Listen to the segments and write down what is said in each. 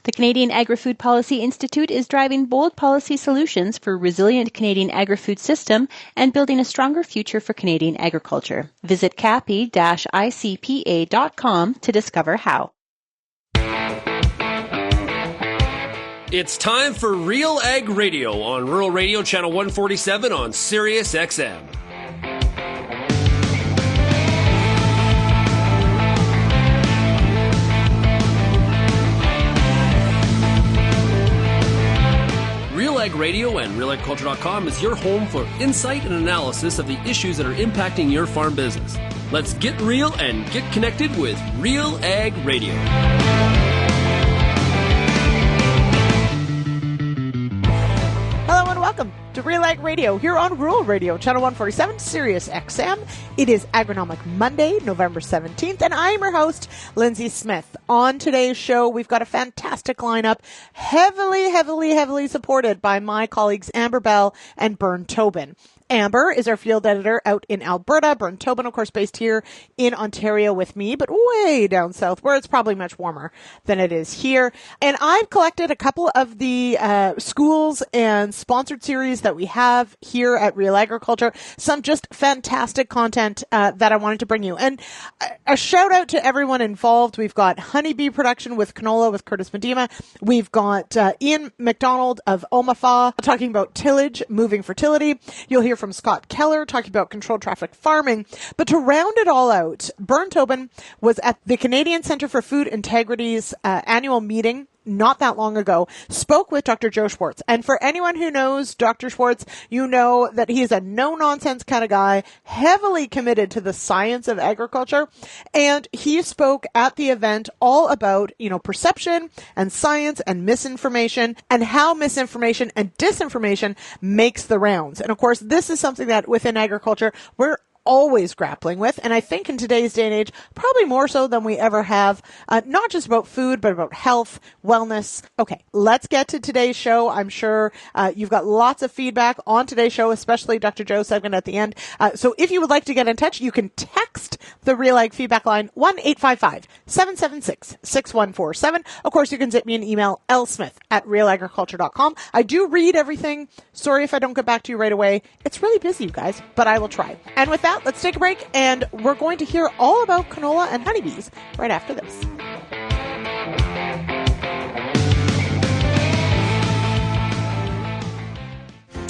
The Canadian Agri-Food Policy Institute is driving bold policy solutions for a resilient Canadian agri-food system and building a stronger future for Canadian agriculture. Visit capi-icpa.com to discover how. It's time for RealAg Radio on Rural Radio Channel 147 on Sirius XM. RealAg Radio and RealAgriculture.com is your home for insight and analysis of the issues that are impacting your farm business. Let's get real and get connected with RealAg Radio. Hello and welcome to RealAg Radio here on Rural Radio, Channel 147, Sirius XM. It is Agronomic Monday, November 17th, and I am your host, Lyndsey Smith. On today's show, we've got a fantastic lineup, heavily supported by my colleagues Amber Bell and Bern Tobin. Amber is our field editor out in Alberta. Bern Tobin, of course, based here in Ontario with me, but way down south where it's probably much warmer than it is here. And I've collected a couple of the schools and sponsored series that we have here at Real Agriculture. Some just fantastic content that I wanted to bring you. And a shout out to everyone involved. We've got honeybee production with canola with Curtis Miedema. We've got Ian McDonald of OMAFA talking about tillage, moving fertility. You'll hear from Scott Keller talking about controlled traffic farming. But to round it all out, Bern Tobin was at the Canadian Centre for Food Integrity's annual meeting not that long ago, spoke with Dr. Joe Schwarcz. And for anyone who knows Dr. Schwarcz, you know that he's a no-nonsense kind of guy, heavily committed to the science of agriculture. And he spoke at the event all about, perception and science and misinformation and how misinformation and disinformation makes the rounds. And of course, this is something that within agriculture, we're always grappling with. And I think in today's day and age, probably more so than we ever have, not just about food, but about health, wellness. Okay, let's get to today's show. I'm sure you've got lots of feedback on today's show, especially Dr. Joe's segment at the end. So if you would like to get in touch, you can text the RealAg feedback line 1-855-776-6147. Of course, you can zip me an email, lsmith@realagriculture.com. I do read everything. Sorry if I don't get back to you right away. It's really busy, you guys, but I will try. And with that, let's take a break, and we're going to hear all about canola and honeybees right after this.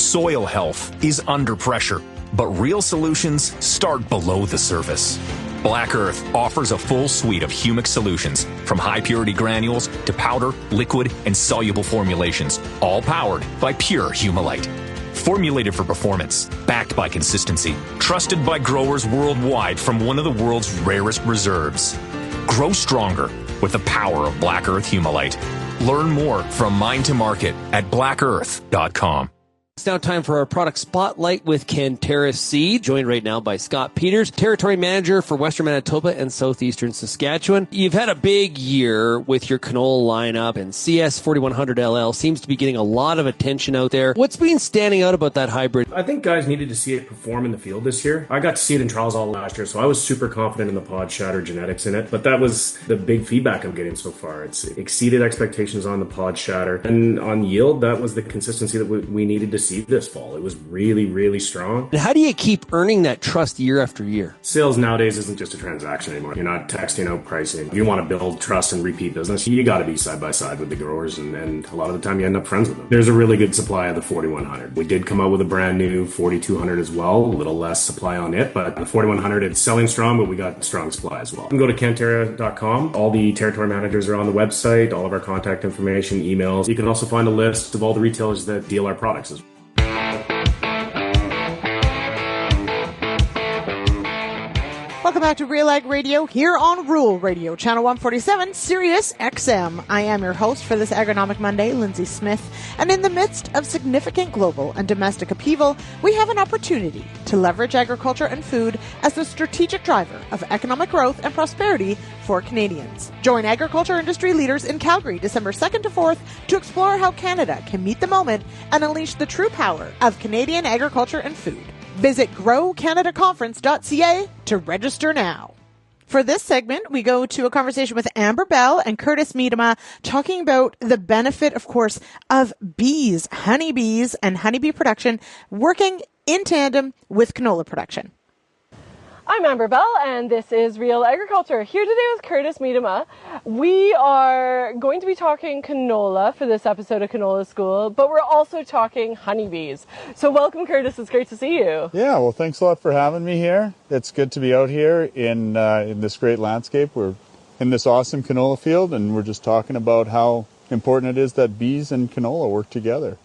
Soil health is under pressure, but real solutions start below the surface. Black Earth offers a full suite of humic solutions, from high-purity granules to powder, liquid, and soluble formulations, all powered by pure Humulite. Formulated for performance, backed by consistency, trusted by growers worldwide from one of the world's rarest reserves. Grow stronger with the power of Black Earth Humulite. Learn more from Mine to Market at blackearth.com. It's now time for our product spotlight with Cantera Seed, joined right now by Scott Peters, Territory Manager for Western Manitoba and Southeastern Saskatchewan. You've had a big year with your canola lineup, and CS 4100LL seems to be getting a lot of attention out there. What's been standing out about that hybrid? I think guys needed to see it perform in the field this year. I got to see it in trials all last year, so I was super confident in the pod shatter genetics in it, but that was the big feedback I'm getting so far. It's exceeded expectations on the pod shatter, and on yield, that was the consistency that we needed to see this fall. It was really strong. And how do you keep earning that trust year after year? Sales nowadays isn't just a transaction anymore. You're not texting out pricing. If you want to build trust and repeat business, you got to be side by side with the growers, and a lot of the time you end up friends with them. There's a really good supply of the 4100. We did come out with a brand new 4200 as well, a little less supply on it, but the 4100, it's selling strong, but we got strong supply as well. You can go to cantera.com. All the territory managers are on the website, all of our contact information, emails. You can also find a list of all the retailers that deal our products as well. Welcome back to RealAg Radio here on Rural Radio, Channel 147, Sirius XM. I am your host for this Agronomic Monday, Lyndsey Smith, and in the midst of significant global and domestic upheaval, we have an opportunity to leverage agriculture and food as the strategic driver of economic growth and prosperity for Canadians. Join agriculture industry leaders in Calgary December 2nd to 4th to explore how Canada can meet the moment and unleash the true power of Canadian agriculture and food. Visit growcanadaconference.ca to register now. For this segment, we go to a conversation with Amber Bell and Curtis Miedema talking about the benefit, of course, of bees, honeybees, and honeybee production working in tandem with canola production. I'm Amber Bell, and this is Real Agriculture. Here today with Curtis Miedema. We are going to be talking canola for this episode of Canola School, but we're also talking honeybees. So welcome, Curtis. It's great to see you. Yeah, well, thanks a lot for having me here. It's good to be out here in this great landscape. We're in this awesome canola field, and we're just talking about how important it is that bees and canola work together.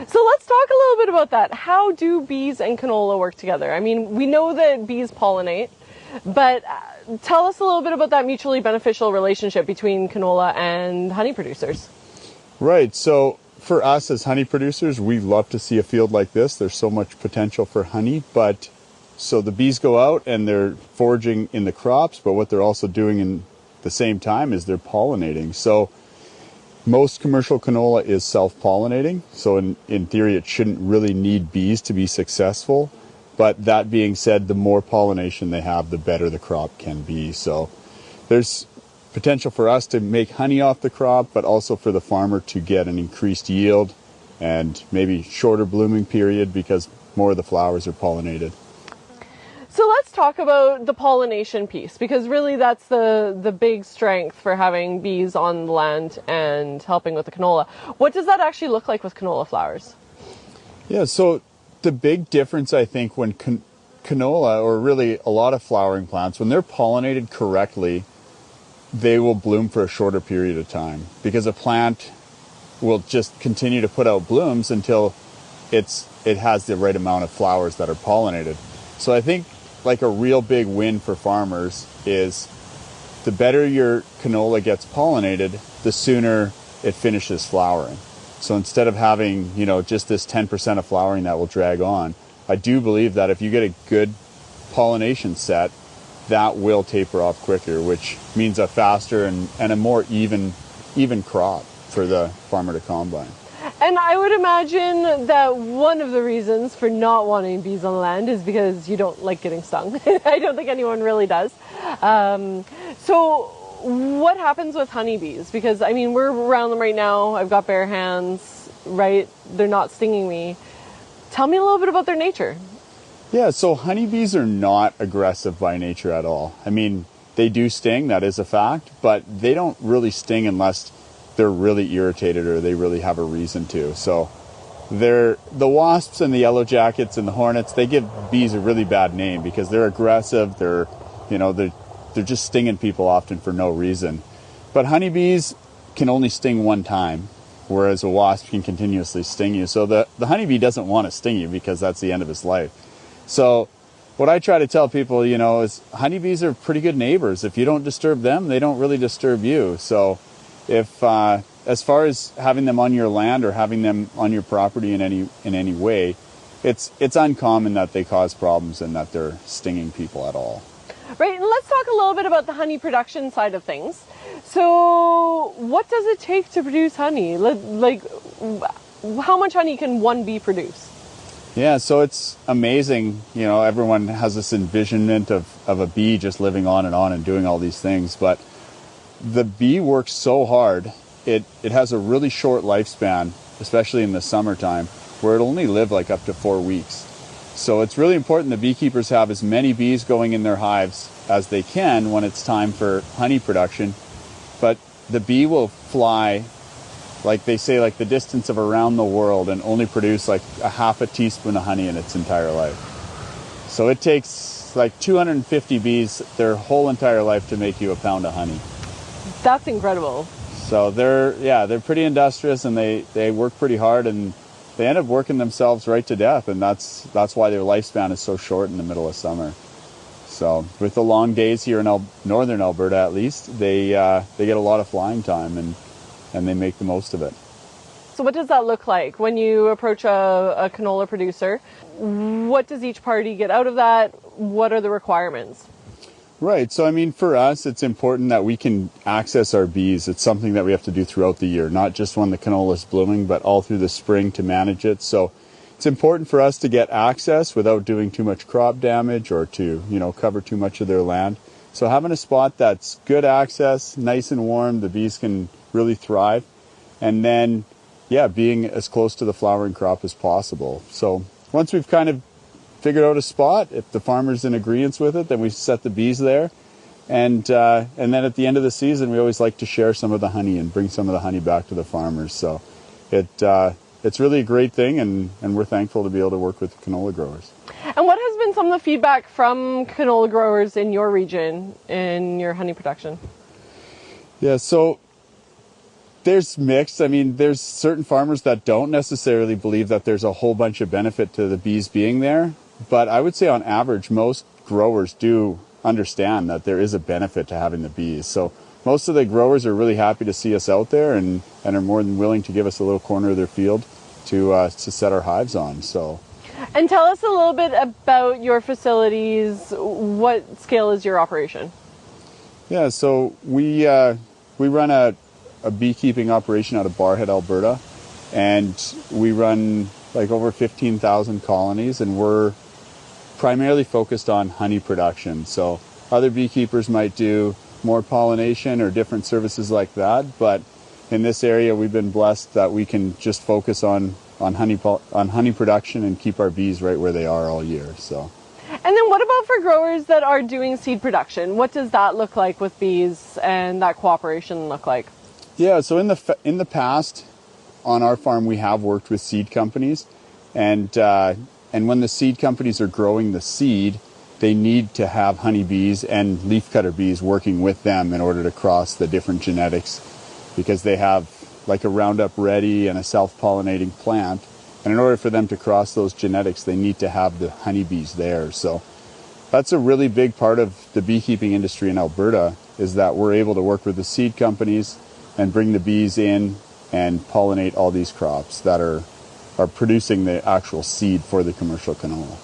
So let's talk a little bit about that. How do bees and canola work together? I mean, we know that bees pollinate, but tell us a little bit about that mutually beneficial relationship between canola and honey producers. Right. So for us as honey producers, we love to see a field like this. There's so much potential for honey, but so the bees go out and they're foraging in the crops, but what they're also doing in the same time is they're pollinating. So most commercial canola is self-pollinating, so in theory it shouldn't really need bees to be successful. But that being said, the more pollination they have, the better the crop can be. So there's potential for us to make honey off the crop, but also for the farmer to get an increased yield and maybe shorter blooming period because more of the flowers are pollinated. So let's talk about the pollination piece, because really that's the big strength for having bees on the land and helping with the canola. What does that actually look like with canola flowers? Yeah, so the big difference, I think, when canola, or really a lot of flowering plants, when they're pollinated correctly, they will bloom for a shorter period of time because a plant will just continue to put out blooms until it has the right amount of flowers that are pollinated. So I think like a real big win for farmers is the better your canola gets pollinated, the sooner it finishes flowering. So instead of having, just this 10% of flowering that will drag on, I do believe that if you get a good pollination set, that will taper off quicker, which means a faster and a more even crop for the farmer to combine. And I would imagine that one of the reasons for not wanting bees on land is because you don't like getting stung. I don't think anyone really does. So what happens with honeybees? Because, I mean, we're around them right now. I've got bare hands, right? They're not stinging me. Tell me a little bit about their nature. Yeah, so honeybees are not aggressive by nature at all. I mean, they do sting, that is a fact, but they don't really sting unless they're really irritated or they really have a reason to. So the wasps and the yellow jackets and the hornets, they give bees a really bad name because they're aggressive. They're just stinging people often for no reason. But honeybees can only sting one time, whereas a wasp can continuously sting you. So the honeybee doesn't want to sting you because that's the end of his life. So what I try to tell people, is honeybees are pretty good neighbors. If you don't disturb them, they don't really disturb you. So if as far as having them on your land or having them on your property in any way, it's uncommon that they cause problems and that they're stinging people at all. Right, and let's talk a little bit about the honey production side of things. So what does it take to produce honey? Like, how much honey can one bee produce? Yeah, so it's amazing. Everyone has this envisionment of a bee just living on and doing all these things, but the bee works so hard. It has a really short lifespan, especially in the summertime, where it'll only live like up to 4 weeks. So it's really important that beekeepers have as many bees going in their hives as they can when it's time for honey production. But the bee will fly, like they say, like the distance of around the world and only produce like a half a teaspoon of honey in its entire life. So it takes like 250 bees their whole entire life to make you a pound of honey. That's incredible. So they're pretty industrious and they work pretty hard and they end up working themselves right to death, and that's why their lifespan is so short in the middle of summer. So with the long days here in northern Alberta, at least, they get a lot of flying time and they make the most of it. So what does that look like when you approach a canola producer? What does each party get out of that? What are the requirements? Right. So, I mean, for us, it's important that we can access our bees. It's something that we have to do throughout the year, not just when the canola is blooming, but all through the spring to manage it. So it's important for us to get access without doing too much crop damage or to, cover too much of their land. So having a spot that's good access, nice and warm, the bees can really thrive. And then, being as close to the flowering crop as possible. So once we've kind of figured out a spot, if the farmer's in agreement with it, then we set the bees there. And then at the end of the season, we always like to share some of the honey and bring some of the honey back to the farmers. So it's really a great thing, and we're thankful to be able to work with canola growers. And what has been some of the feedback from canola growers in your region in your honey production? Yeah, so there's mixed. I mean, there's certain farmers that don't necessarily believe that there's a whole bunch of benefit to the bees being there. But I would say on average, most growers do understand that there is a benefit to having the bees. So most of the growers are really happy to see us out there and are more than willing to give us a little corner of their field to set our hives on. So. And tell us a little bit about your facilities. What scale is your operation? Yeah, so we run a beekeeping operation out of Barhead, Alberta, and we run like over 15,000 colonies, and we're primarily focused on honey production. So other beekeepers might do more pollination or different services like that, but in this area we've been blessed that we can just focus on honey production and keep our bees right where they are all year. So. And then what about for growers that are doing seed production? What does that look like with bees and that cooperation look like? Yeah, so in the past, on our farm, we have worked with seed companies, and when the seed companies are growing the seed, they need to have honeybees and leafcutter bees working with them in order to cross the different genetics, because they have like a Roundup Ready and a self-pollinating plant, and in order for them to cross those genetics, they need to have the honeybees there. So that's a really big part of the beekeeping industry in Alberta, is that we're able to work with the seed companies and bring the bees in and pollinate all these crops that are producing the actual seed for the commercial canola.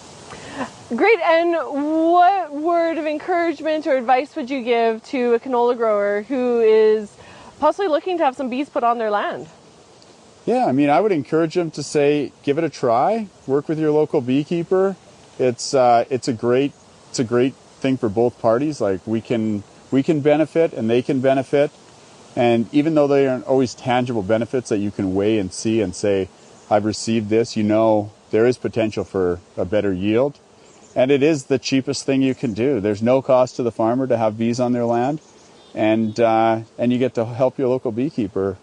Great. And what word of encouragement or advice would you give to a canola grower who is possibly looking to have some bees put on their land? Yeah, I mean, I would encourage them to say, give it a try, work with your local beekeeper. It's a great thing for both parties. Like we can benefit and they can benefit. And even though they aren't always tangible benefits that you can weigh and see and say, I've received this, there is potential for a better yield. And it is the cheapest thing you can do. There's no cost to the farmer to have bees on their land. And you get to help your local beekeeper.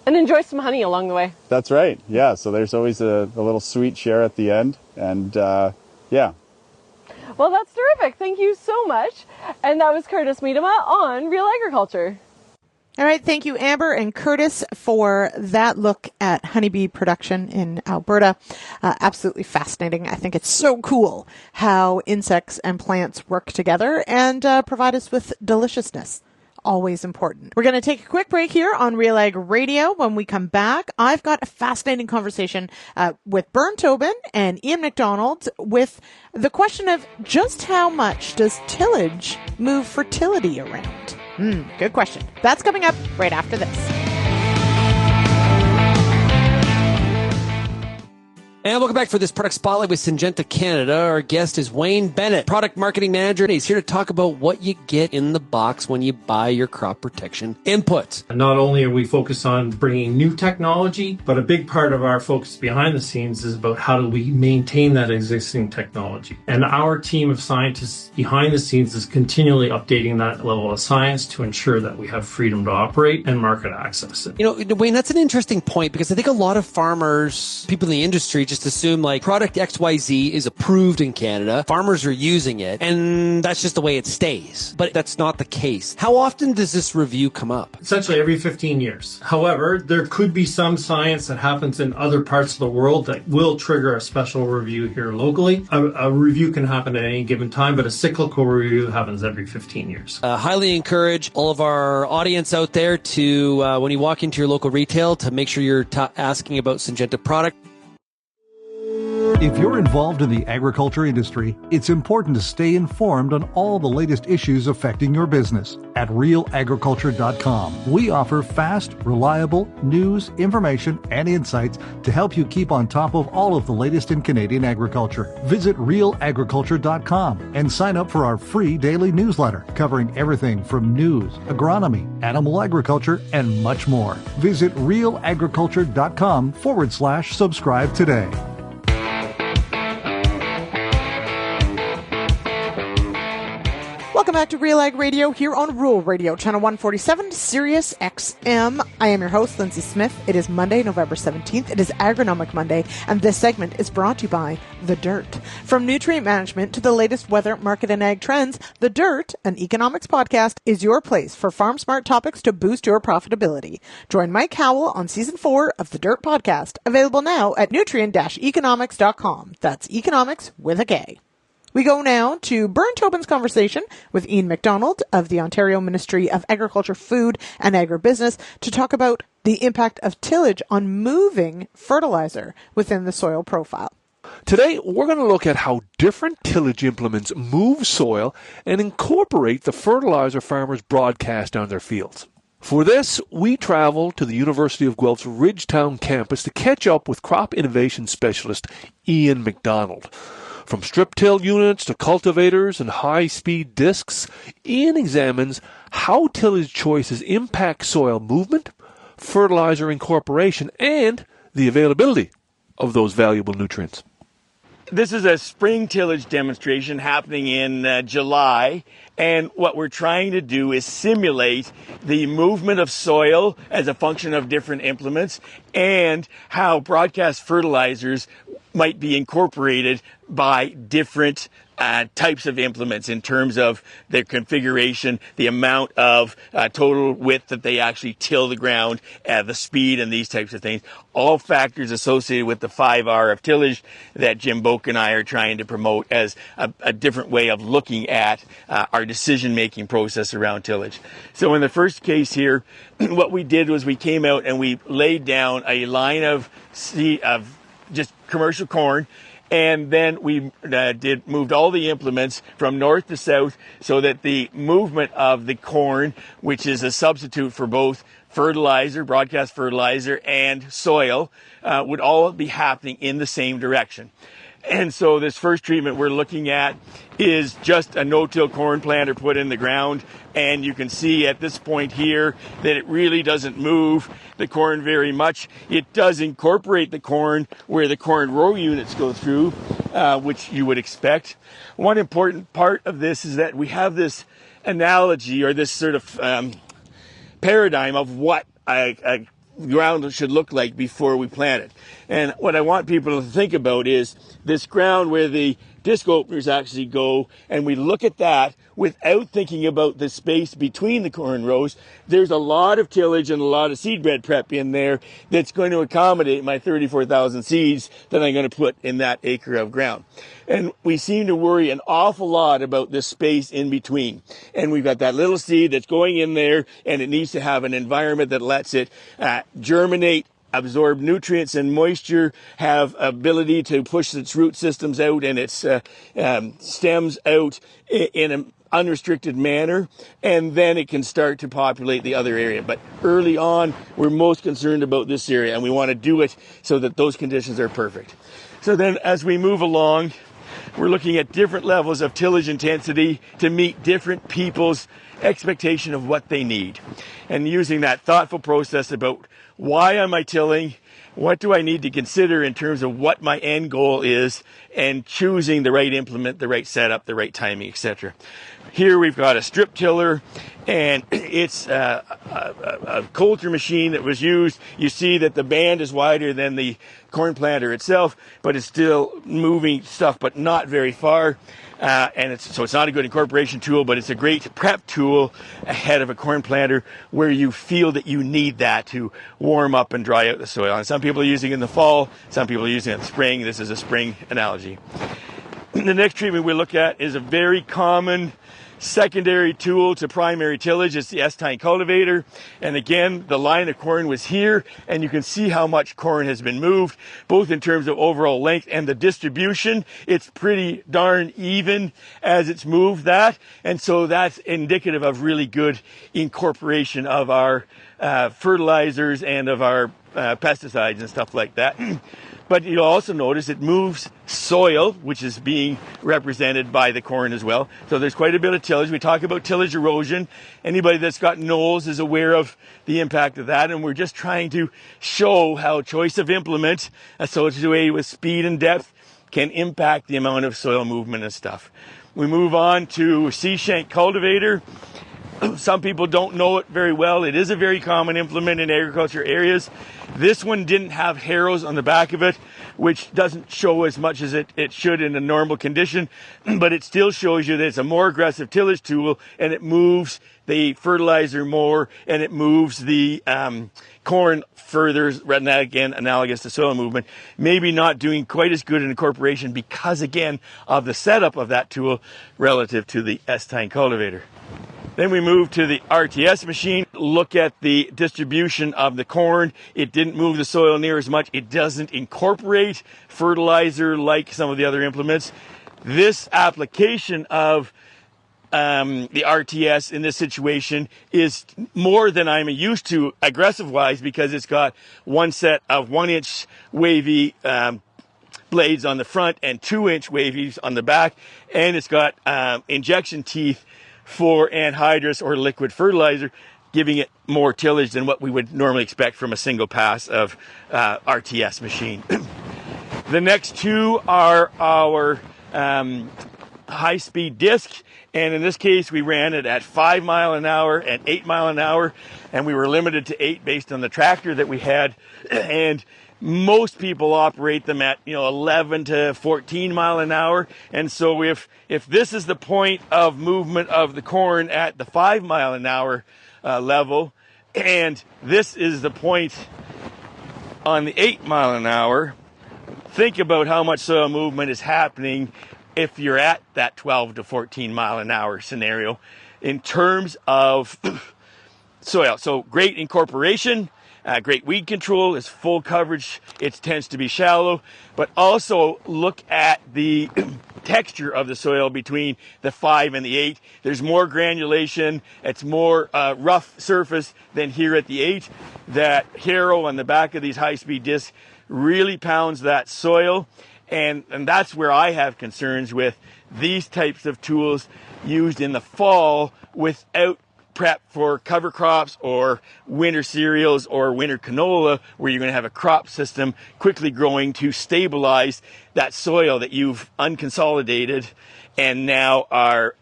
And enjoy some honey along the way. That's right. Yeah, so there's always a little sweet share at the end. And yeah. Well, that's terrific. Thank you so much. And that was Curtis Miedema on Real Agriculture. All right. Thank you, Amber and Curtis, for that look at honeybee production in Alberta. Absolutely fascinating. I think it's so cool how insects and plants work together and provide us with deliciousness. Always important. We're going to take a quick break here on RealAg Radio. When we come back, I've got a fascinating conversation with Bern Tobin and Ian McDonald with the question of just how much does tillage move fertility around? Good question. That's coming up right after this. And welcome back for this product spotlight with Syngenta Canada. Our guest is Wayne Bennett, product marketing manager, and he's here to talk about what you get in the box when you buy your crop protection inputs. Not only are we focused on bringing new technology, but a big part of our focus behind the scenes is about how do we maintain that existing technology. And our team of scientists behind the scenes is continually updating that level of science to ensure that we have freedom to operate and market access. Wayne, that's an interesting point, because I think a lot of farmers, people in the industry, just assume like product XYZ is approved in Canada, farmers are using it, and that's just the way it stays. But that's not the case. How often does this review come up? Essentially every 15 years. However, there could be some science that happens in other parts of the world that will trigger a special review here locally. A review can happen at any given time, but a cyclical review happens every 15 years. Highly encourage all of our audience out there to, when you walk into your local retail, to make sure you're asking about Syngenta product. If you're involved in the agriculture industry, it's important to stay informed on all the latest issues affecting your business. At RealAgriculture.com, we offer fast, reliable news, information, and insights to help you keep on top of all of the latest in Canadian agriculture. Visit RealAgriculture.com and sign up for our free daily newsletter covering everything from news, agronomy, animal agriculture, and much more. Visit RealAgriculture.com/subscribe today. Welcome back to RealAg Radio here on Rural Radio, Channel 147, Sirius XM. I am your host, Lyndsey Smith. It is Monday, November 17th. It is Agronomic Monday, and this segment is brought to you by The Dirt. From nutrient management to the latest weather, market, and ag trends, The Dirt, an economics podcast, is your place for farm smart topics to boost your profitability. Join Mike Howell on Season 4 of The Dirt podcast, available now at nutrient-economics.com. That's economics with a K. We go now to Bern Tobin's conversation with Ian McDonald of the Ontario Ministry of Agriculture, Food and Agribusiness to talk about the impact of tillage on moving fertilizer within the soil profile. Today, we're going to look at how different tillage implements move soil and incorporate the fertilizer farmers broadcast on their fields. For this, we travel to the University of Guelph's Ridgetown campus to catch up with crop innovation specialist Ian McDonald. From strip-till units to cultivators and high-speed discs, Ian examines how tillage choices impact soil movement, fertilizer incorporation, and the availability of those valuable nutrients. This is a spring tillage demonstration happening in July, and what we're trying to do is simulate the movement of soil as a function of different implements and how broadcast fertilizers might be incorporated by different types of implements in terms of their configuration, the amount of total width that they actually till the ground, the speed, and these types of things. All factors associated with the 5R of tillage that Jim Boak and I are trying to promote as a different way of looking at our decision-making process around tillage. So in the first case here, what we did was we came out and we laid down a line of just commercial corn, and then we moved all the implements from north to south so that the movement of the corn, which is a substitute for both fertilizer, broadcast fertilizer, and soil, would all be happening in the same direction. And so this first treatment we're looking at is just a no-till corn planter put in the ground, and you can see at this point here that it really doesn't move the corn very much. It does incorporate the corn where the corn row units go through, which you would expect. One important part of this is that we have this analogy or this sort of paradigm of what a ground should look like before we plant it. And what I want people to think about is this ground where the disc openers actually go, and we look at that without thinking about the space between the corn rows. There's a lot of tillage and a lot of seed bed prep in there that's going to accommodate my 34,000 seeds that I'm going to put in that acre of ground. And we seem to worry an awful lot about this space in between. And we've got that little seed that's going in there, and it needs to have an environment that lets it germinate, absorb nutrients and moisture, have ability to push its root systems out and its stems out in an unrestricted manner, and then it can start to populate the other area. But early on, we're most concerned about this area, and we want to do it so that those conditions are perfect. So then as we move along, we're looking at different levels of tillage intensity to meet different people's expectation of what they need, and using that thoughtful process about why am I tilling, what do I need to consider in terms of what my end goal is, and choosing the right implement, the right setup, the right timing, etc. Here we've got a strip tiller, and it's a coulter machine that was used. You see that the band is wider than the corn planter itself, but it's still moving stuff, but not very far. And it's not a good incorporation tool, but it's a great prep tool ahead of a corn planter where you feel that you need that to warm up and dry out the soil. And some people are using it in the fall, some people are using it in the spring. This is a spring analogy. The next treatment we look at is a very common Secondary tool to primary tillage is the S-tine cultivator. And again, the line of corn was here, and you can see how much corn has been moved, both in terms of overall length and the distribution. It's pretty darn even as it's moved that. And so that's indicative of really good incorporation of our fertilizers and of our pesticides and stuff like that. But you'll also notice it moves soil, which is being represented by the corn as well. So there's quite a bit of tillage. We talk about tillage erosion. Anybody that's got knolls is aware of the impact of that. And we're just trying to show how choice of implement associated with speed and depth can impact the amount of soil movement and stuff. We move on to C-shank cultivator. Some people don't know it very well. It is a very common implement in agriculture areas. This one didn't have harrows on the back of it, which doesn't show as much as it should in a normal condition, but it still shows you that it's a more aggressive tillage tool, and it moves the fertilizer more, and it moves the corn further, again, analogous to soil movement. Maybe not doing quite as good an incorporation because, again, of the setup of that tool relative to the S-tine cultivator. Then we move to the RTS machine, look at the distribution of the corn. It didn't move the soil near as much. It doesn't incorporate fertilizer like some of the other implements. This application of the RTS in this situation is more than I'm used to aggressive-wise, because it's got one set of 1-inch wavy blades on the front and 2-inch wavies on the back, and it's got injection teeth for anhydrous or liquid fertilizer, giving it more tillage than what we would normally expect from a single pass of RTS machine. The next two are our high-speed disc, and in this case we ran it at 5 mile an hour and 8 mile an hour, and we were limited to 8 based on the tractor that we had, and most people operate them at 11 to 14 mile an hour. And so if this is the point of movement of the corn at the 5 mile an hour level, and this is the point on the 8 mile an hour, think about how much soil movement is happening if you're at that 12 to 14 mile an hour scenario in terms of soil. So great incorporation. Great weed control is full coverage. It tends to be shallow, but also look at the texture of the soil between the 5 and the 8. There's more granulation. It's more rough surface than here at the 8. That harrow on the back of these high-speed discs really pounds that soil, and that's where I have concerns with these types of tools used in the fall without prep for cover crops or winter cereals or winter canola, where you're going to have a crop system quickly growing to stabilize that soil that you've unconsolidated and now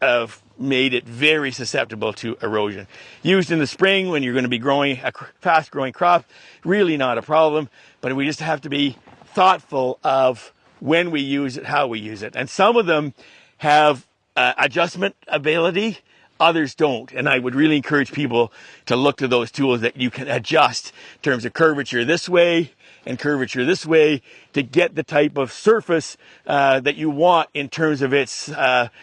have made it very susceptible to erosion. Used in the spring when you're going to be growing a fast growing crop, really not a problem, but we just have to be thoughtful of when we use it, how we use it. And some of them have adjustment ability, others don't. And I would really encourage people to look to those tools that you can adjust in terms of curvature this way and curvature this way to get the type of surface that you want in terms of its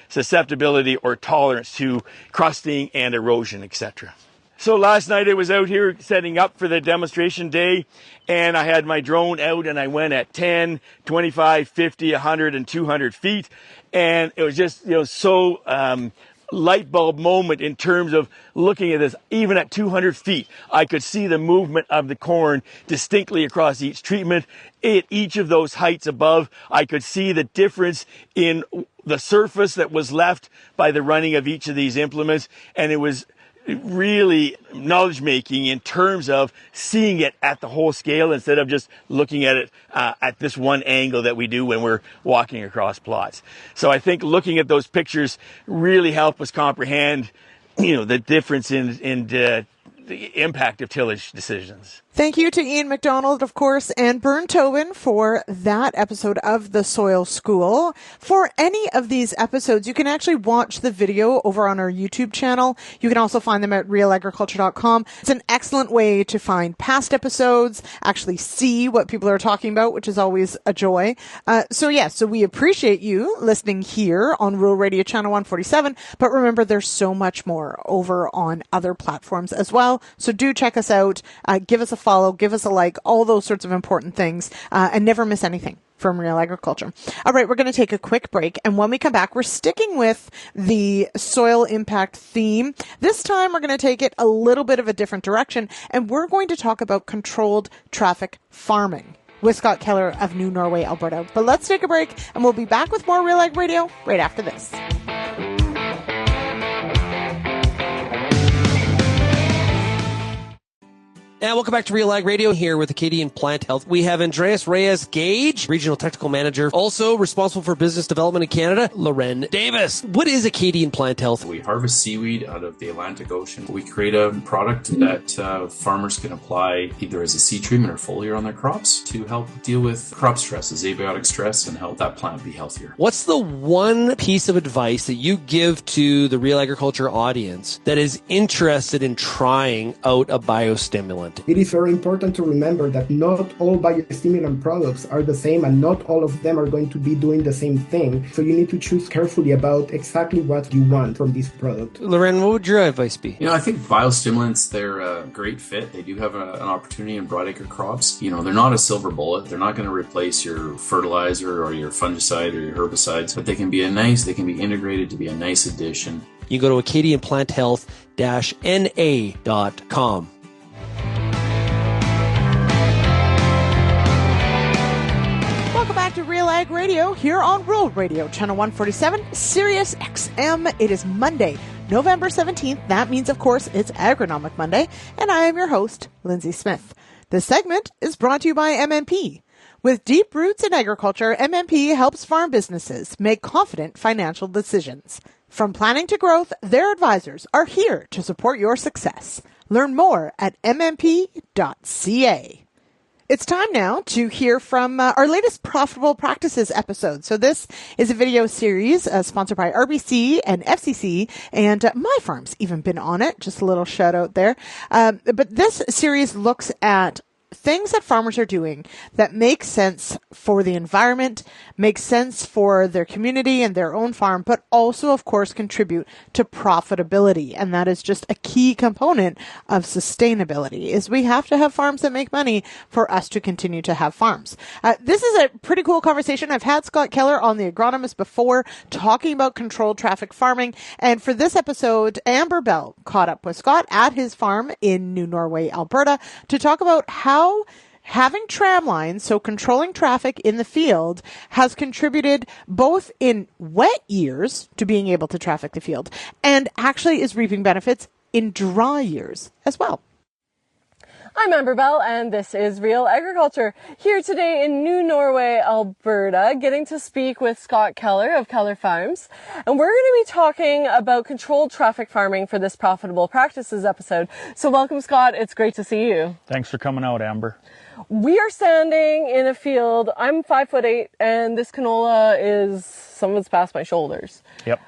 susceptibility or tolerance to crusting and erosion, etc. So last night I was out here setting up for the demonstration day, and I had my drone out, and I went at 10, 25, 50, 100, and 200 feet. And it was just, so light bulb moment in terms of looking at this. Even at 200 feet, I could see the movement of the corn distinctly across each treatment. At each of those heights above, I could see the difference in the surface that was left by the running of each of these implements. And it was really knowledge making in terms of seeing it at the whole scale instead of just looking at it at this one angle that we do when we're walking across plots. So I think looking at those pictures really help us comprehend, the difference in the impact of tillage decisions. Thank you to Ian McDonald, of course, and Bern Tobin for that episode of The Soil School. For any of these episodes, you can actually watch the video over on our YouTube channel. You can also find them at RealAgriculture.com. It's an excellent way to find past episodes, actually see what people are talking about, which is always a joy. So we appreciate you listening here on Rural Radio Channel 147, but remember there's so much more over on other platforms as well. So do check us out, give us a follow, give us a like, all those sorts of important things, and never miss anything from Real Agriculture. All right, we're going to take a quick break, and when we come back, we're sticking with the soil impact theme. This time, we're going to take it a little bit of a different direction, and we're going to talk about controlled traffic farming with Scott Keller of New Norway, Alberta. But let's take a break, and we'll be back with more RealAg Radio right after this. And welcome back to RealAg Radio here with Acadian Plant Health. We have Andreas Reyes-Gage, Regional Technical Manager, also responsible for business development in Canada, Loren Davis. What is Acadian Plant Health? We harvest seaweed out of the Atlantic Ocean. We create a product that farmers can apply either as a seed treatment or foliar on their crops to help deal with crop stresses, abiotic stress, and help that plant be healthier. What's the one piece of advice that you give to the Real Agriculture audience that is interested in trying out a biostimulant? It is very important to remember that not all biostimulant products are the same and not all of them are going to be doing the same thing. So you need to choose carefully about exactly what you want from this product. Loren, what would your advice be? I think biostimulants, they're a great fit. They do have an opportunity in broadacre crops. They're not a silver bullet. They're not going to replace your fertilizer or your fungicide or your herbicides, but they can be integrated to be a nice addition. You can go to acadianplanthealth-na.com. To RealAg Radio here on Rural Radio Channel 147, Sirius XM. It is Monday, November 17th. That means, of course, it's Agronomic Monday, and I am your host, Lyndsey Smith. This segment is brought to you by MMP. With deep roots in agriculture, MMP helps farm businesses make confident financial decisions. From planning to growth, their advisors are here to support your success. Learn more at mmp.ca. It's time now to hear from our latest Profitable Practices episode. So this is a video series sponsored by RBC and FCC, and my farm's even been on it. Just a little shout out there. But this series looks at things that farmers are doing that make sense for the environment, make sense for their community and their own farm, but also, of course, contribute to profitability. And that is just a key component of sustainability, is we have to have farms that make money for us to continue to have farms. This is a pretty cool conversation. I've had Scott Keller on The Agronomist before talking about controlled traffic farming. And for this episode, Amber Bell caught up with Scott at his farm in New Norway, Alberta, to talk about how having tram lines, so controlling traffic in the field, has contributed both in wet years to being able to traffic the field and actually is reaping benefits in dry years as well. I'm Amber Bell, and this is Real Agriculture. Here today in New Norway, Alberta, getting to speak with Scott Keller of Keller Farms. And we're going to be talking about controlled traffic farming for this Profitable Practices episode. So welcome, Scott. It's great to see you. Thanks for coming out, Amber. We are standing in a field. I'm 5'8", and this canola is, some of it's past my shoulders. Yep.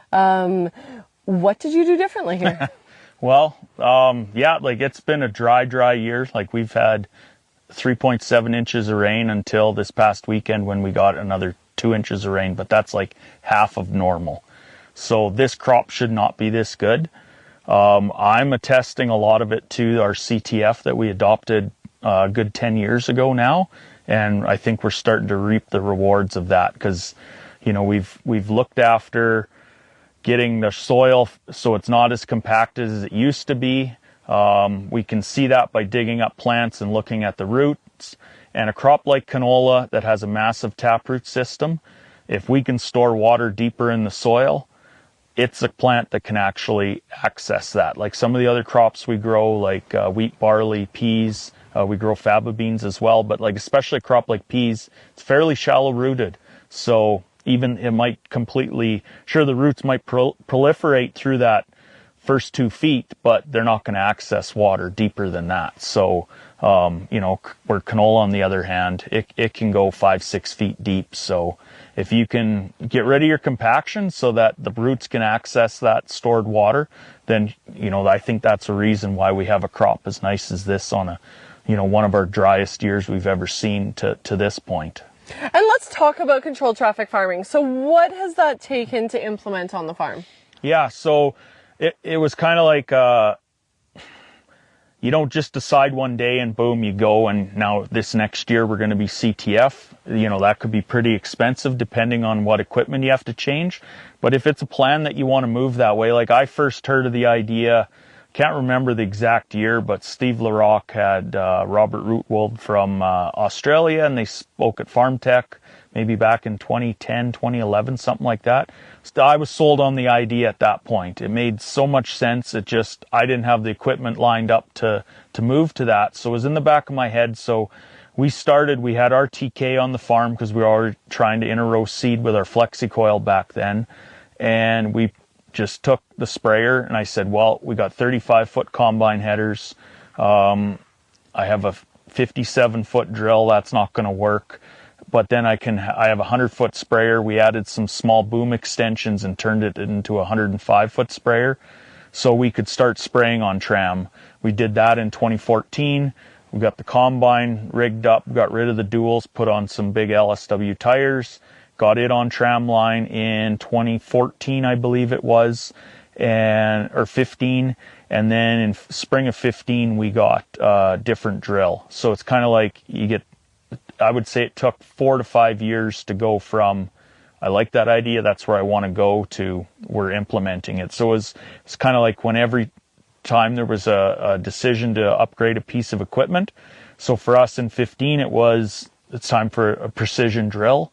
What did you do differently here? Well, it's been a dry year. Like, we've had 3.7 inches of rain until this past weekend when we got another 2 inches of rain, but that's like half of normal. So this crop should not be this good. I'm attesting a lot of it to our CTF that we adopted a good 10 years ago now, and I think we're starting to reap the rewards of that because, we've looked after getting the soil so it's not as compacted as it used to be. We can see that by digging up plants and looking at the roots. And a crop like canola that has a massive taproot system, if we can store water deeper in the soil, it's a plant that can actually access that. Like some of the other crops we grow, like wheat, barley, peas, we grow faba beans as well. But especially a crop like peas, it's fairly shallow rooted. So even it might the roots might proliferate through that first 2 feet, but they're not going to access water deeper than that. So Where canola, on the other hand, it can go 5-6 feet deep. So if you can get rid of your compaction so that the roots can access that stored water, then, I think that's a reason why we have a crop as nice as this on one of our driest years we've ever seen to this point. And let's talk about controlled traffic farming. So what has that taken to implement on the farm? Yeah, so it was kind of like, you don't just decide one day and boom, you go, and now this next year we're going to be CTF. That could be pretty expensive depending on what equipment you have to change. But if it's a plan that you want to move that way, like I first heard of the idea, can't remember the exact year, but Steve LaRock had Robert Rootwold from Australia, and they spoke at Farm Tech maybe back in 2010, 2011, something like that. So I was sold on the idea at that point. It made so much sense. I didn't have the equipment lined up to move to that. So it was in the back of my head. So we had RTK on the farm because we were already trying to inter-row seed with our FlexiCoil back then. And we just took the sprayer and I said, well, we got 35-foot combine headers. I have a 57-foot drill. That's not going to work. But then I have a 100-foot sprayer. We added some small boom extensions and turned it into a 105-foot sprayer so we could start spraying on tram. We did that in 2014. We got the combine rigged up, got rid of the duals, put on some big LSW tires, got it on tram line in 2014, I believe it was, or 15. And then in spring of 15, we got a different drill. So it's kind of like I would say it took 4 to 5 years to go from, I like that idea, that's where I want to go, to we're implementing it. So it's kind of like when every time there was a decision to upgrade a piece of equipment. So for us in 15, it's time for a precision drill.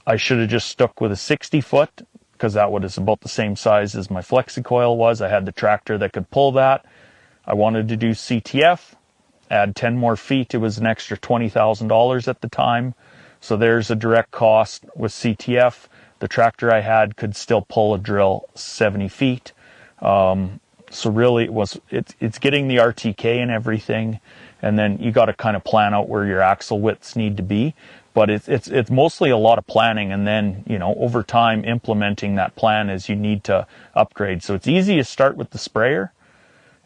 I should have just stuck with a 60-foot because that was about the same size as my FlexiCoil was. I had the tractor that could pull that. I wanted to do CTF. Add 10 more feet, it was an extra $20,000 at the time. So there's a direct cost with CTF. The tractor I had could still pull a drill 70 feet. So really it's getting the RTK and everything. And then you got to kind of plan out where your axle widths need to be. But it's mostly a lot of planning. And then, over time implementing that plan as you need to upgrade. So it's easy to start with the sprayer,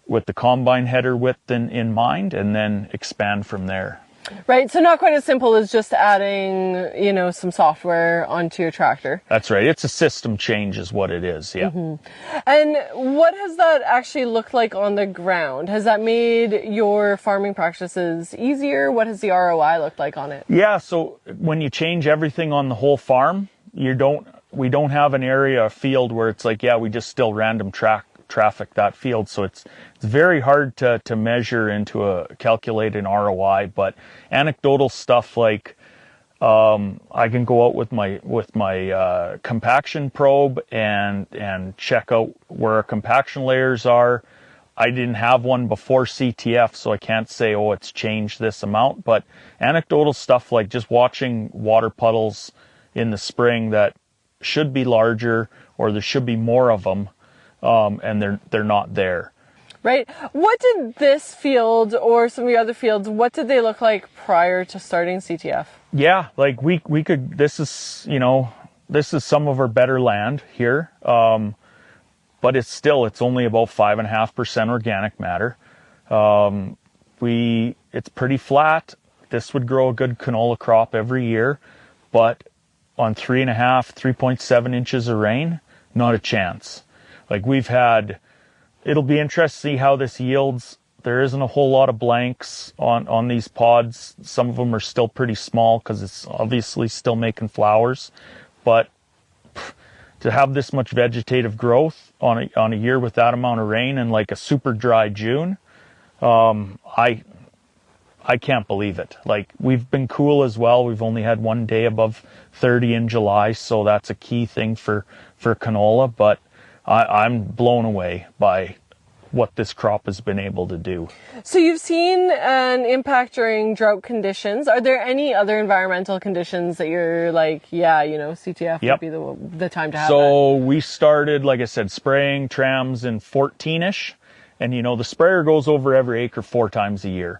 with the combine header width in mind, and then expand from there. Right, so not quite as simple as just adding, some software onto your tractor. That's right. It's a system change is what it is, yeah. Mm-hmm. And what has that actually looked like on the ground? Has that made your farming practices easier? What has the ROI looked like on it? Yeah, so when you change everything on the whole farm, we don't have an area, a field where it's like, we just still random traffic that field. So it's very hard to measure into a calculated ROI, but anecdotal stuff like I can go out with my compaction probe and check out where our compaction layers are. I didn't have one before CTF, so I can't say, it's changed this amount, but anecdotal stuff like just watching water puddles in the spring that should be larger or there should be more of them. And they're not there. Right. What did this field or some of your other fields, what did they look like prior to starting CTF? Yeah, like we could, this is some of our better land here. But it's only about 5.5% organic matter. It's pretty flat. This would grow a good canola crop every year, but on 3.7 inches of rain, not a chance. Like it'll be interesting to see how this yields. There isn't a whole lot of blanks on these pods. Some of them are still pretty small because it's obviously still making flowers. But to have this much vegetative growth on a year with that amount of rain and like a super dry June, I can't believe it. Like we've been cool as well. We've only had one day above 30 in July, so that's a key thing for canola. But I'm blown away by what this crop has been able to do. So you've seen an impact during drought conditions. Are there any other environmental conditions that you're like, CTF would be the time to have So we started, like I said, spraying trams in 14-ish. And, the sprayer goes over every acre 4 times a year.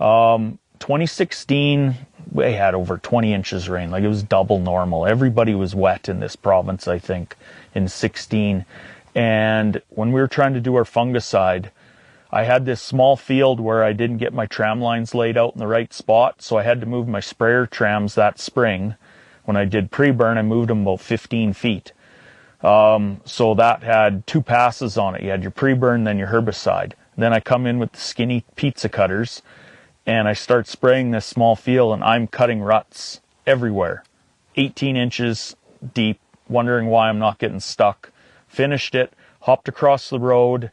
2016, we had over 20 inches of rain. Like, it was double normal. Everybody was wet in this province, I think, in 16. And when we were trying to do our fungicide, I had this small field where I didn't get my tram lines laid out in the right spot, so I had to move my sprayer trams that spring. When I did pre-burn, I moved them about 15 feet. So that had 2 passes on it. You had your pre-burn, then your herbicide. Then I come in with the skinny pizza cutters, and I start spraying this small field, and I'm cutting ruts everywhere. 18 inches deep, wondering why I'm not getting stuck. Finished it, hopped across the road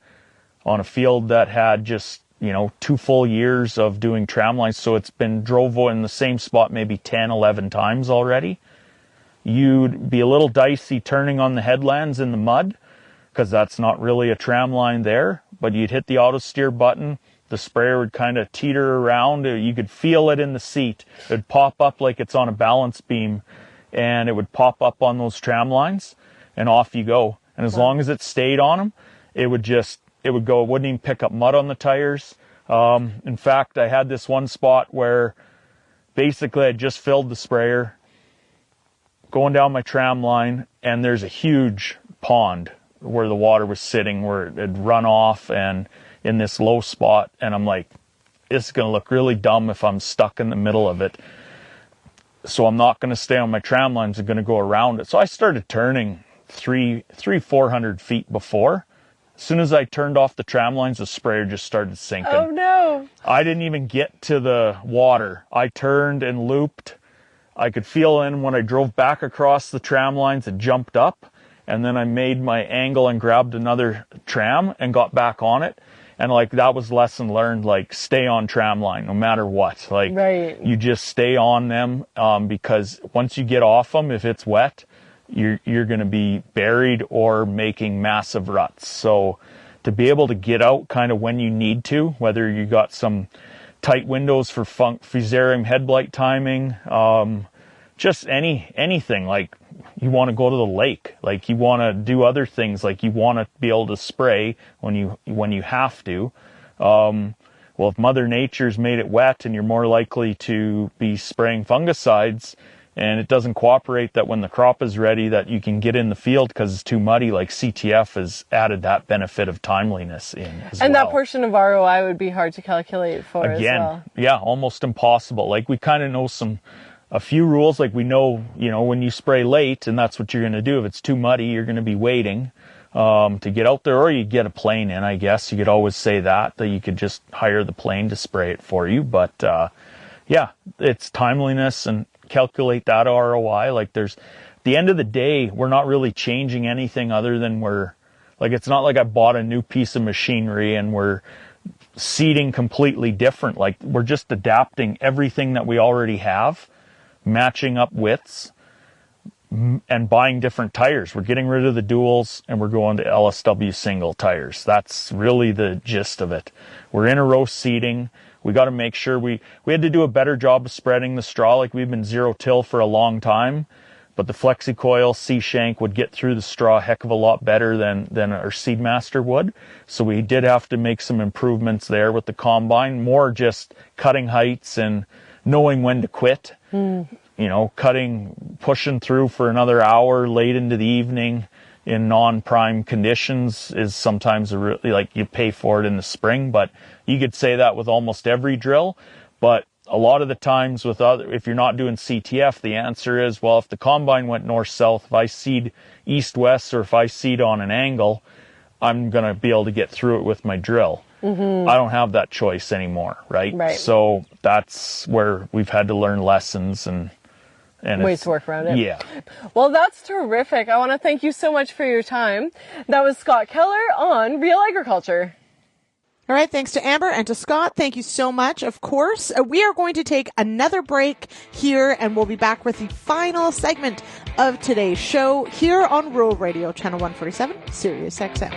on a field that had just, 2 full years of doing tram lines. So it's been drove in the same spot maybe 10, 11 times already. You'd be a little dicey turning on the headlands in the mud, because that's not really a tram line there, but you'd hit the auto steer button, the sprayer would kind of teeter around, you could feel it in the seat. It would pop up like it's on a balance beam, and it would pop up on those tram lines, and off you go. And as long as it stayed on them, it would go. It wouldn't even pick up mud on the tires. In fact, I had this one spot where basically I just filled the sprayer, going down my tram line, and there's a huge pond where the water was sitting, where it had run off and in this low spot. And I'm like, this is going to look really dumb if I'm stuck in the middle of it. So I'm not going to stay on my tram lines. I'm going to go around it. So I started turning 400 feet before. As soon as I turned off the tram lines, the sprayer just started sinking. Oh no. I didn't even get to the water. I turned and looped. I could feel in when I drove back across the tram lines, it jumped up, and then I made my angle and grabbed another tram and got back on it. And like, that was lesson learned, like, stay on tram line no matter what. Like, right. You just stay on them, because once you get off them, if it's wet, you're going to be buried or making massive ruts. So to be able to get out kind of when you need to, whether you got some tight windows for fusarium head blight timing, just anything, like you want to go to the lake, like you want to do other things, like you want to be able to spray when you have to. Well, if Mother Nature's made it wet and you're more likely to be spraying fungicides, and it doesn't cooperate that when the crop is ready that you can get in the field because it's too muddy, like CTF has added that benefit of timeliness in as well. And that portion of ROI would be hard to calculate for as well. Yeah, almost impossible. Like, we kind of know a few rules, like we know, when you spray late, and that's what you're going to do. If it's too muddy, you're going to be waiting to get out there, or you get a plane in, I guess. You could always say that you could just hire the plane to spray it for you. But yeah, it's timeliness and calculate that ROI. Like, at the end of the day, we're not really changing anything other than it's not like I bought a new piece of machinery and we're seeding completely different. Like, we're just adapting everything that we already have, matching up widths, and buying different tires. We're getting rid of the duals and we're going to LSW single tires. That's really the gist of it. We're in a row seeding. We got to make sure we had to do a better job of spreading the straw. Like, we've been zero till for a long time, but the FlexiCoil C-shank would get through the straw a heck of a lot better than our Seedmaster would. So we did have to make some improvements there with the combine, more just cutting heights and knowing when to quit. Pushing through for another hour late into the evening in non-prime conditions is sometimes you pay for it in the spring, but you could say that with almost every drill. But a lot of the times if you're not doing CTF, the answer is, well, if the combine went north-south, if I seed east-west, or if I seed on an angle, I'm going to be able to get through it with my drill. Mm-hmm. I don't have that choice anymore, right? So that's where we've had to learn lessons and ways to work around it. Yeah. Well, that's terrific. I want to thank you so much for your time. That was Scott Keller on Real Agriculture. All right, thanks to Amber and to Scott. Thank you so much. Of course, we are going to take another break here, and we'll be back with the final segment of today's show here on Rural Radio, Channel 147, Sirius XM.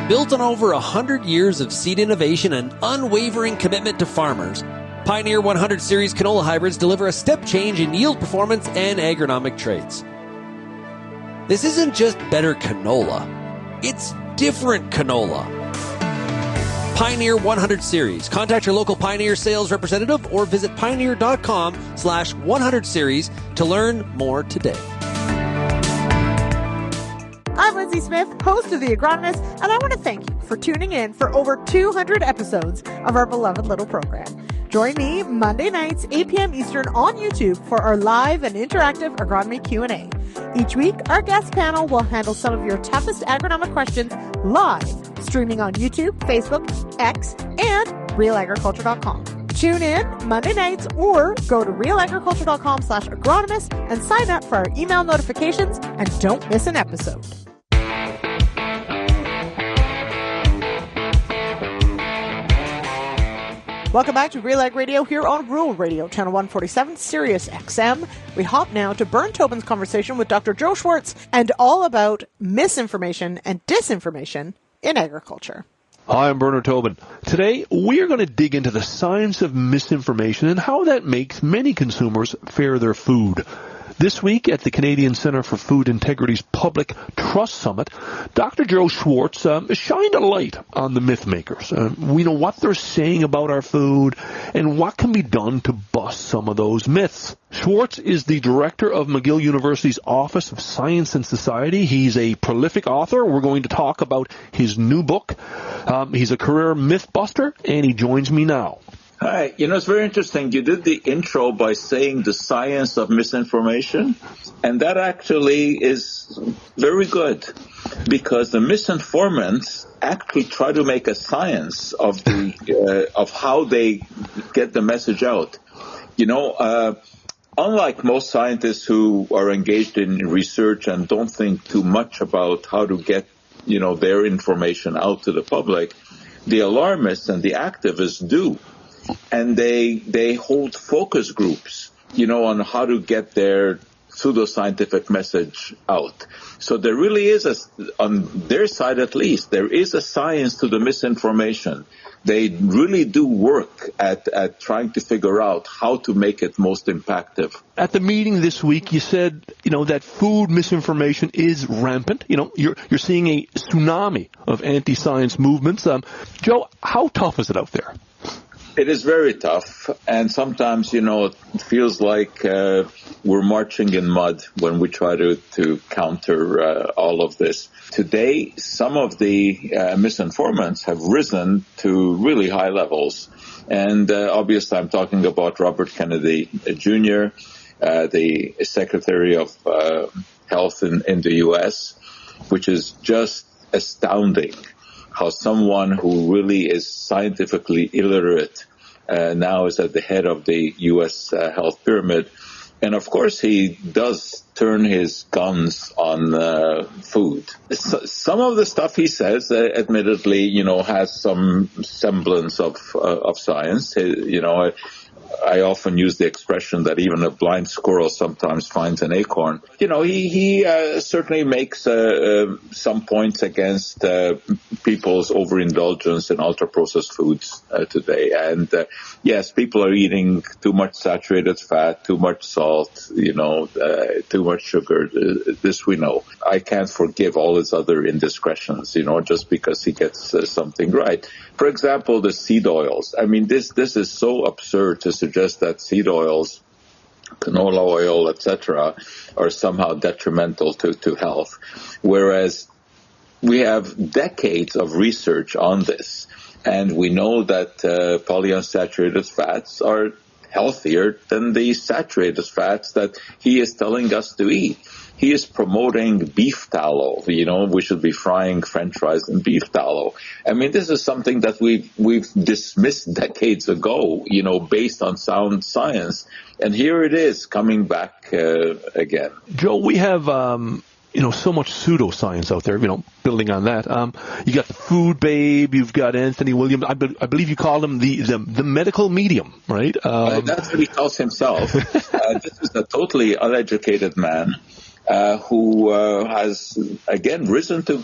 Built on over 100 years of seed innovation and unwavering commitment to farmers, Pioneer 100 Series canola hybrids deliver a step change in yield performance and agronomic traits. This isn't just better canola. It's different canola. Pioneer 100 Series. Contact your local Pioneer sales representative or visit pioneer.com/100 series to learn more today. I'm Lyndsey Smith, host of The Agronomist, and I want to thank you for tuning in for over 200 episodes of our beloved little program. Join me Monday nights, 8 p.m. Eastern on YouTube for our live and interactive agronomy Q&A. Each week, our guest panel will handle some of your toughest agronomic questions live, streaming on YouTube, Facebook, X, and RealAgriculture.com. Tune in Monday nights or go to RealAgriculture.com/agronomist and sign up for our email notifications and don't miss an episode. Welcome back to RealAg Radio here on Rural Radio, Channel 147, Sirius XM. We hop now to Bern Tobin's conversation with Dr. Joe Schwarcz and all about misinformation and disinformation in agriculture. Hi, I'm Bernard Tobin. Today, we are going to dig into the science of misinformation and how that makes many consumers fare their food. This week at the Canadian Centre for Food Integrity's Public Trust Summit, Dr. Joe Schwarcz shined a light on the myth makers. We know what they're saying about our food and what can be done to bust some of those myths. Schwarcz is the director of McGill University's Office of Science and Society. He's a prolific author. We're going to talk about his new book. He's a career myth buster, and he joins me now. Hi. It's very interesting. You did the intro by saying the science of misinformation, and that actually is very good because the misinformants actually try to make a science of of how they get the message out. Unlike most scientists who are engaged in research and don't think too much about how to get, their information out to the public, the alarmists and the activists do. And they hold focus groups, on how to get their pseudoscientific message out. So there really is, on their side at least, there is a science to the misinformation. They really do work at trying to figure out how to make it most impactful. At the meeting this week, you said, that food misinformation is rampant. You're seeing a tsunami of anti-science movements. Joe, how tough is it out there? It is very tough, and sometimes, it feels like we're marching in mud when we try to counter all of this. Today, some of the misinformants have risen to really high levels, and obviously I'm talking about Robert Kennedy Jr., the Secretary of Health in the U.S., which is just astounding. How someone who really is scientifically illiterate now is at the head of the U.S. health pyramid. And, of course, he does turn his guns on food. Some of the stuff he says, admittedly, has some semblance of science. I often use the expression that even a blind squirrel sometimes finds an acorn. He certainly makes some points against people's overindulgence in ultra-processed foods today. And yes, people are eating too much saturated fat, too much salt, too much sugar. This we know. I can't forgive all his other indiscretions, just because he gets something right. For example, the seed oils. I mean, this is so absurd to suggest that seed oils, canola oil, etc., are somehow detrimental to health, whereas we have decades of research on this, and we know that polyunsaturated fats are healthier than the saturated fats that he is telling us to eat. He is promoting beef tallow. We should be frying French fries in beef tallow. I mean, this is something that we've dismissed decades ago, based on sound science. And here it is coming back again. Joe, we have, so much pseudoscience out there, building on that. You got the Food Babe, you've got Anthony Williams. I believe you call him the medical medium, right? That's what he calls himself. This is a totally uneducated man. Who has, again, risen to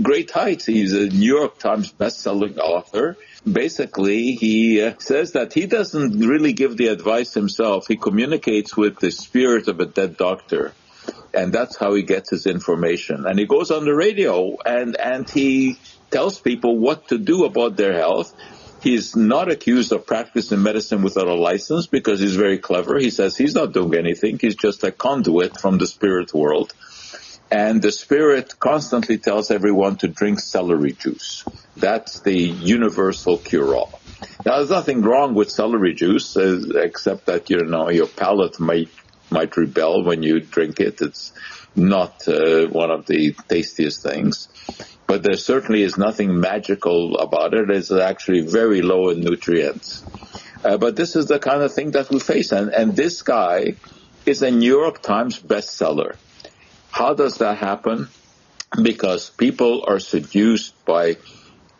great heights. He's a New York Times best-selling author. Basically, he says that he doesn't really give the advice himself. He communicates with the spirit of a dead doctor. And that's how he gets his information. And he goes on the radio and he tells people what to do about their health. He's not accused of practicing medicine without a license because he's very clever. He says he's not doing anything. He's just a conduit from the spirit world. And the spirit constantly tells everyone to drink celery juice. That's the universal cure-all. Now, there's nothing wrong with celery juice, except that, your palate might rebel when you drink it. It's not one of the tastiest things. But there certainly is nothing magical about it. It's actually very low in nutrients. But this is the kind of thing that we face. And this guy is a New York Times bestseller. How does that happen? Because people are seduced by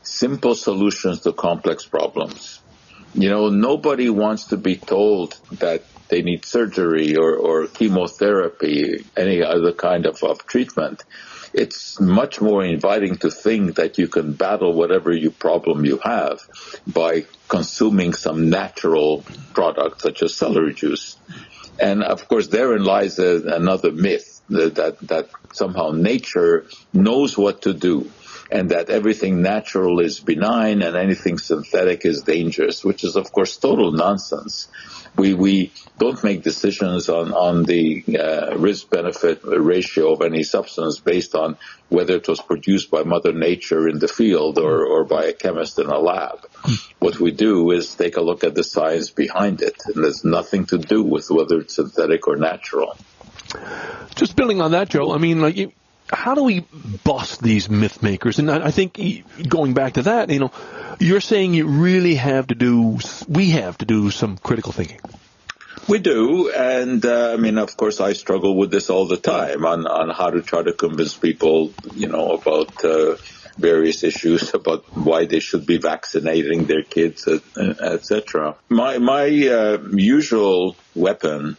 simple solutions to complex problems. Nobody wants to be told that they need surgery or chemotherapy, any other kind of treatment. It's much more inviting to think that you can battle whatever problem you have by consuming some natural product such as celery juice. And of course, therein lies another myth that somehow nature knows what to do, and that everything natural is benign and anything synthetic is dangerous, which is, of course, total nonsense. We don't make decisions on the risk-benefit ratio of any substance based on whether it was produced by Mother Nature in the field or by a chemist in a lab. What we do is take a look at the science behind it, and there's nothing to do with whether it's synthetic or natural. Just building on that, Joe, how do we bust these myth makers? And I think going back to that, you're saying we have to do some critical thinking. We do, and of course, I struggle with this all the time on how to try to convince people, about various issues, about why they should be vaccinating their kids, etc. My usual weapon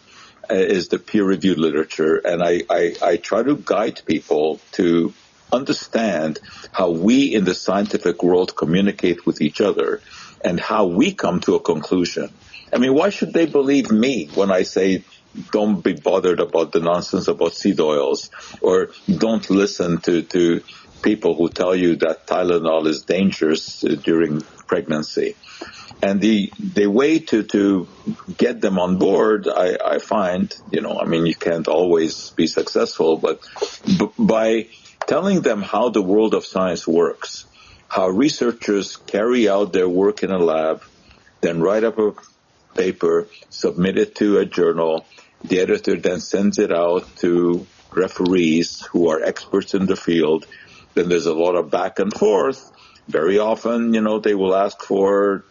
is the peer-reviewed literature, and I try to guide people to understand how we in the scientific world communicate with each other and how we come to a conclusion. Why should they believe me when I say don't be bothered about the nonsense about seed oils, or don't listen to people who tell you that Tylenol is dangerous during pregnancy? And the way to get them on board, I find, you can't always be successful, but by telling them how the world of science works, how researchers carry out their work in a lab, then write up a paper, submit it to a journal, the editor then sends it out to referees who are experts in the field, then there's a lot of back and forth. Very often, they will ask for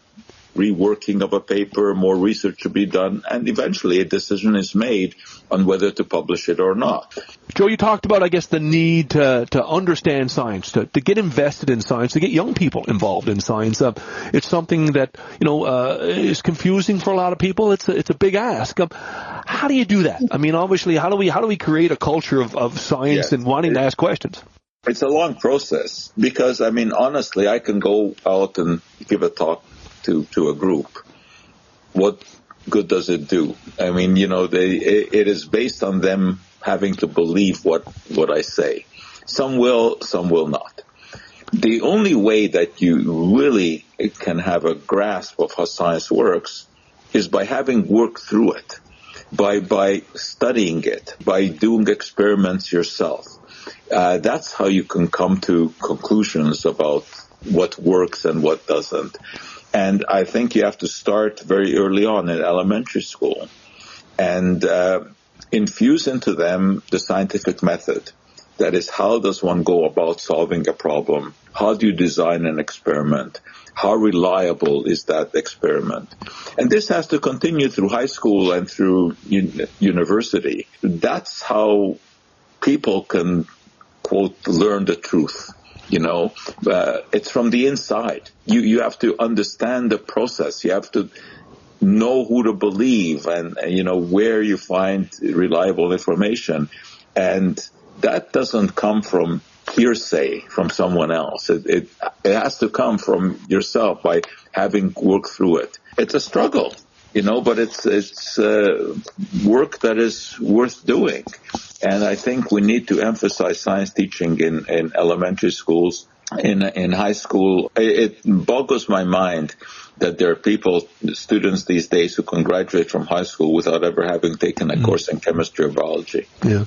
reworking of a paper, more research to be done, and eventually a decision is made on whether to publish it or not. Joe, you talked about, I guess, the need to understand science, to get invested in science, to get young people involved in science. It's something that, is confusing for a lot of people. It's a big ask. How do you do that? Obviously, how do we create a culture of science and wanting to ask questions? It's a long process because, honestly, I can go out and give a talk to a group. What good does it do? It is based on them having to believe what I say. Some will, some will not. The only way that you really can have a grasp of how science works is by having worked through it, by studying it, by doing experiments yourself. That's how you can come to conclusions about what works and what doesn't. And I think you have to start very early on in elementary school and infuse into them the scientific method. That is, how does one go about solving a problem? How do you design an experiment? How reliable is that experiment? And this has to continue through high school and through university. That's how people can, quote, learn the truth. It's from the inside. You have to understand the process. You have to know who to believe and where you find reliable information. And that doesn't come from hearsay from someone else. It has to come from yourself by having worked through it. It's a struggle, but it's work that is worth doing. And I think we need to emphasize science teaching in elementary schools, in high school. It boggles my mind that there are students these days who can graduate from high school without ever having taken a course in chemistry or biology. Yeah.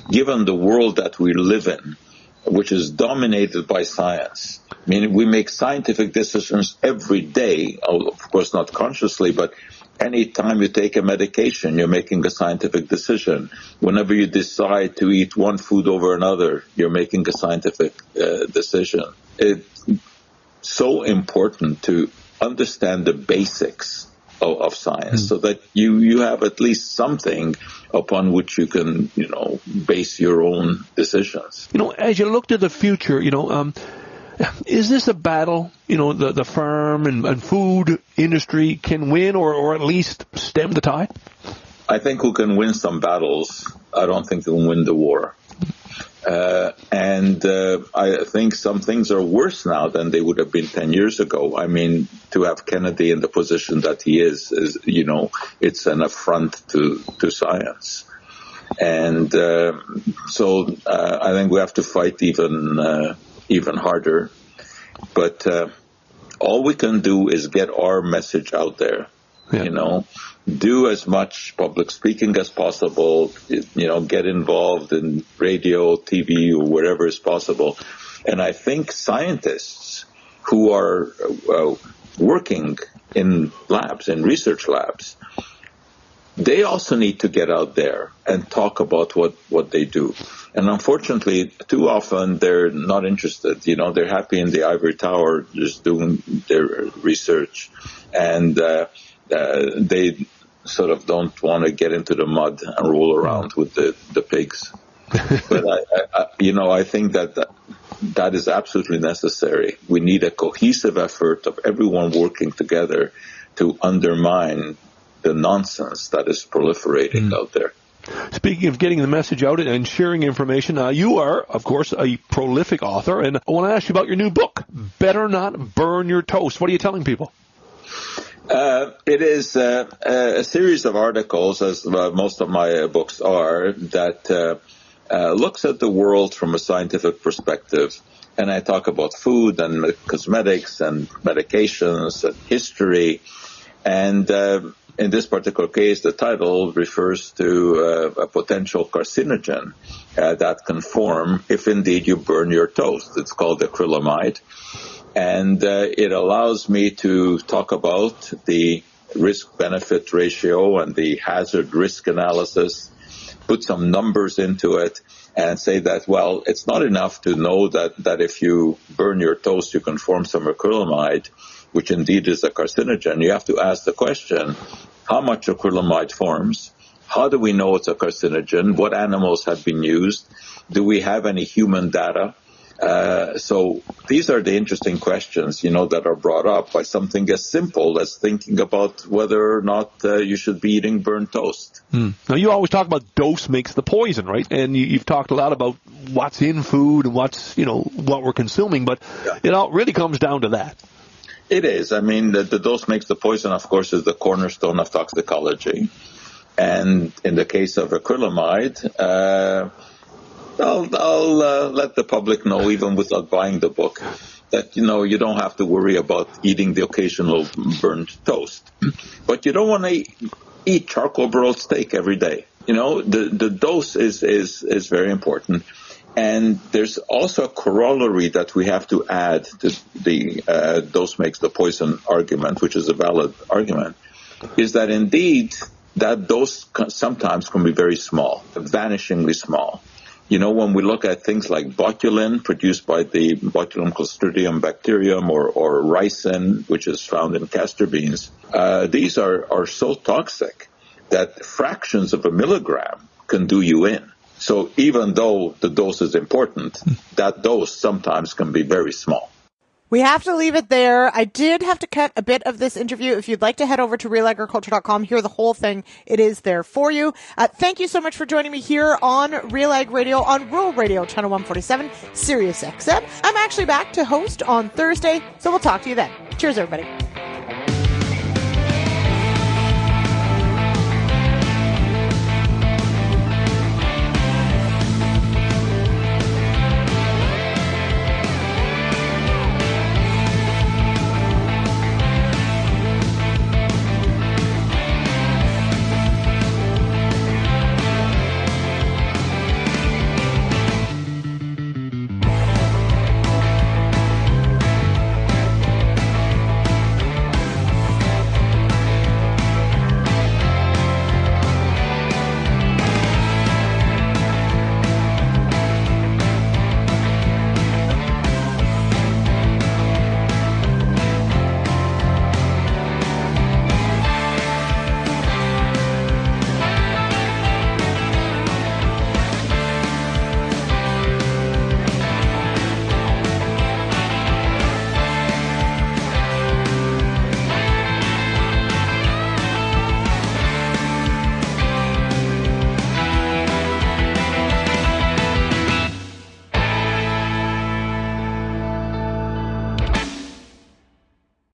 Given the world that we live in, which is dominated by science. I mean, we make scientific decisions every day, of course not consciously, but any time you take a medication, you're making a scientific decision. Whenever you decide to eat one food over another, you're making a scientific decision. It's so important to understand the basics of science so that you have at least something upon which you can, base your own decisions. As you look to the future, is this a battle, the farm and food industry can win or at least stem the tide? I think we can win some battles. I don't think we can win the war. And I think some things are worse now than they would have been 10 years ago. I mean, to have Kennedy in the position that he is it's an affront to science. And so I think we have to fight even harder. But all we can do is get our message out there, do as much public speaking as possible, get involved in radio, TV, or wherever is possible. And I think scientists who are working in labs, in research labs, they also need to get out there and talk about what they do. And unfortunately, too often they're not interested. They're happy in the ivory tower just doing their research. And they sort of don't want to get into the mud and roll around with the pigs. But I think that is absolutely necessary. We need a cohesive effort of everyone working together to undermine the nonsense that is proliferating out there. Speaking of getting the message out and sharing information, you are, of course, a prolific author, and I want to ask you about your new book, Better Not Burn Your Toast. What are you telling people? It is a series of articles, as most of my books are, that looks at the world from a scientific perspective. And I talk about food and cosmetics and medications and history. And in this particular case, the title refers to a potential carcinogen that can form if indeed you burn your toast. It's called acrylamide. And it allows me to talk about the risk-benefit ratio and the hazard risk analysis, put some numbers into it, and say that, well, it's not enough to know that if you burn your toast, you can form some acrylamide, which indeed is a carcinogen. You have to ask the question, how much acrylamide forms? How do we know it's a carcinogen? What animals have been used? Do we have any human data? So these are the interesting questions, that are brought up by something as simple as thinking about whether or not you should be eating burnt toast. Now, you always talk about dose makes the poison, right? And you've talked a lot about what's in food and what's, what we're consuming, but it all really comes down to that. It is. I mean, the dose makes the poison, of course, is the cornerstone of toxicology. And in the case of acrylamide, I'll let the public know, even without buying the book, that, you don't have to worry about eating the occasional burned toast. But you don't want to eat charcoal broiled steak every day. The dose is very important. And there's also a corollary that we have to add to the dose makes the poison argument, which is a valid argument, is that indeed that dose sometimes can be very small, vanishingly small. When we look at things like botulin produced by the Botulinum clostridium bacterium or ricin, which is found in castor beans, these are so toxic that fractions of a milligram can do you in. So even though the dose is important, that dose sometimes can be very small. We have to leave it there. I did have to cut a bit of this interview. If you'd like to head over to RealAgriculture.com, hear the whole thing, it is there for you. Thank you so much for joining me here on RealAg Radio, on Rural Radio, Channel 147, Sirius XM. I'm actually back to host on Thursday, so we'll talk to you then. Cheers, everybody.